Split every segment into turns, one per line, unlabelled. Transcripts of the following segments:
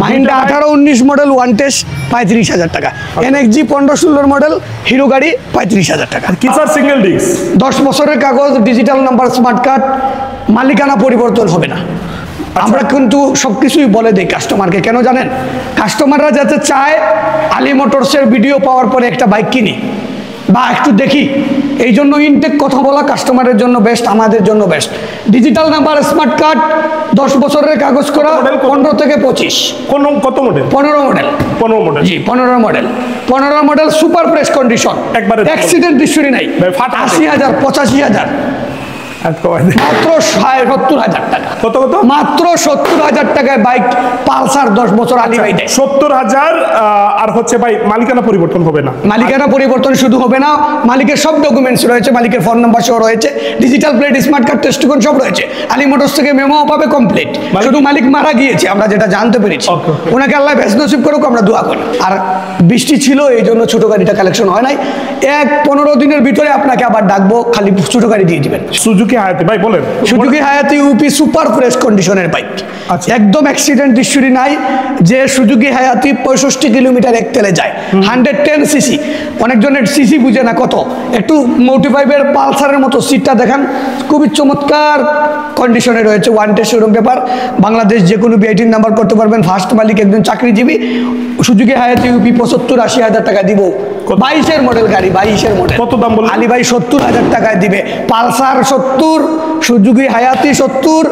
Mahindra 18-19 model one test 35,000 টাকা, NXG 15-16 model hero গাড়ি 35,000 টাকা।
কিসার সিঙ্গেল ডিস্ক,
10 বছরের কাগজ, ডিজিটাল নাম্বার, স্মার্ট কার্ড, মালিকানা পরিবর্তন হবে না। আমরা কিন্তু সবকিছুই বলে দিই কাস্টমারকে, কেন জানেন? কাস্টমাররা যাতে চায় আলী মোটরসের ভিডিও পাওয়ার পরে একটা বাইক কিনি বা একটু দেখি, এই জন্য ইনটেক কথা বলা কাস্টমারের জন্য বেস্ট, আমাদের জন্য best. Digital number, smart card, 10 বছরের কাগজ করা, 15 থেকে 25।
কত মডেল?
15 মডেল।
15 মডেল,
জি 15 model. 15 model super fresh condition,
একবারে
অ্যাক্সিডেন্ট হিস্টরি নাই। 80,000, 85,000, মাত্র 70,000 টাকা।
কত?
মাত্র 70,000 টাকায় বাইক পালসার 10 বছর আলী ভাই দেয়।
70,000। আর হচ্ছে ভাই মালিকানা পরিবর্তন হবে না?
মালিকানা পরিবর্তন শুধু হবে না, মালিকের সব ডকুমেন্টস রয়েছে, মালিকের ফোন নাম্বার সহ রয়েছে, ডিজিটাল প্লেট, স্মার্ট কার্ড, টেস্টকন সব রয়েছে। আলী মোটরস থেকে মেমো পাবে কমপ্লিট। শুধু মালিক মারা গিয়েছে, আমরা যেটা জানতে পেরেছি। ওনাকে আল্লাহ বেশ নসিব করুক, আমরা দোয়া করি। আর বৃষ্টি ছিল, এই জন্য ছোট গাড়িটা কালেকশন হয় নাই। 15 দিনের ভিতরে আপনাকে আবার ডাকবো, খালি ছোট গাড়ি দিয়ে দিবেন।
সুজুকি হায়াতি ভাই বলেন।
সুজুকি হায়াতি ইউপি সুপার ফ্রেশ কন্ডিশনের বাইক, একদম অ্যাক্সিডেন্ট হিস্টরি নাই। যে সুজুকি হায়াতি 65 কিলোমিটার এক তেলে যায়, 110 সিসি। অনেকজনের সিসি বুঝে না কত, একটু মোটিভাইভের পালসারের মতো সিটটা দেখান, খুবই চমৎকার কন্ডিশনে রয়েছে। One test showroom paper, Bangladesh যে কোনো বিআইটির নাম্বার করতে পারবেন। ফার্স্ট মালিক একজন চাকরিজীবী। সুজুকি হায়াতি ইউপি 75-80,000 টাকা দিব। 22-এর মডেল গাড়ি, 22-এর মডেল।
কত দাম বললেন?
আলী ভাই 70,000 টাকায় দিবে। পালসার 70, সুজুকি হায়াতি 70,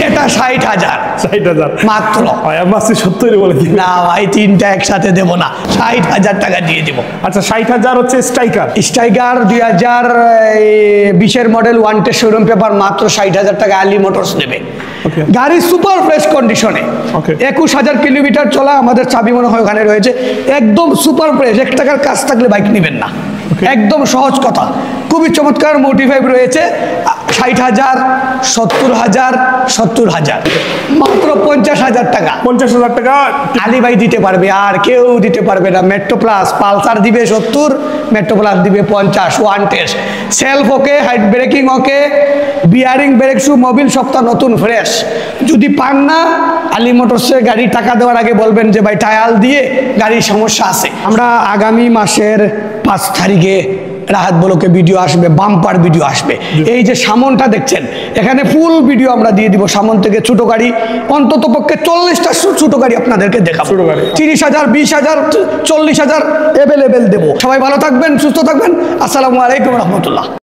এটা 60,000।
60,000
মাত্র।
আমার 70 বলে কি?
না ভাই, তিনটা একসাথে দেবো না, 60,000 টাকা দিয়ে দেবো।
আচ্ছা 60,000 হচ্ছে স্ট্রাইকার।
2020-এর model one test showroom paper, মাত্র 60,000 টাকা আলী মোটরস দেবে। গাড়ি সুপার ফ্রেশ কন্ডিশনে, 21,000 কিলোমিটার চলা, আমাদের চাবি মনে হয় ওখানে রয়েছে। একদম সুপার ফ্রেশ, 1 টাকার কাজ থাকলে বাইক নেবেন না, একদম সহজ কথা। খুবই চমৎকার মোটিভাইভ রয়েছে। 60,000, 70,000, 70,000, মাত্র 50,000 টাকা।
50,000 টাকা
আলী ভাই দিতে পারবে, আর কেউ দিতে পারবে না। মেট্রো প্লাস, পালসার দিবে 70, মেট্রো প্লাস দিবে 50। ওয়ান টেস্ট, সেলফ ওকে, হাইড ব্রেকিং ওকে, বিয়ারিং, ব্রেক শু, মোবিল সপ্তাহ নতুন ফ্রেশ। যদি পান না, আলী মোটরসের গাড়ি টাকা দেওয়ার আগে বলবেন যে ভাই টায়াল দিয়ে গাড়ির সমস্যা আছে। আমরা আগামী মাসের 5 তারিখে রাহাত ব্লকে ভিডিও আসবে, বাম্পার ভিডিও আসবে। এই যে সামনটা দেখছেন, এখানে ফুল ভিডিও আমরা দিয়ে দিব। সামন থেকে ছোট গাড়ি, অন্তত পক্ষে 40টা ছোট গাড়ি আপনাদেরকে দেখাবো। 30,000, 20,000, 40,000 অ্যাভেলেবেল দেবো। সবাই ভালো থাকবেন, সুস্থ থাকবেন। আসসালামু আলাইকুম রহমতুল্লাহ।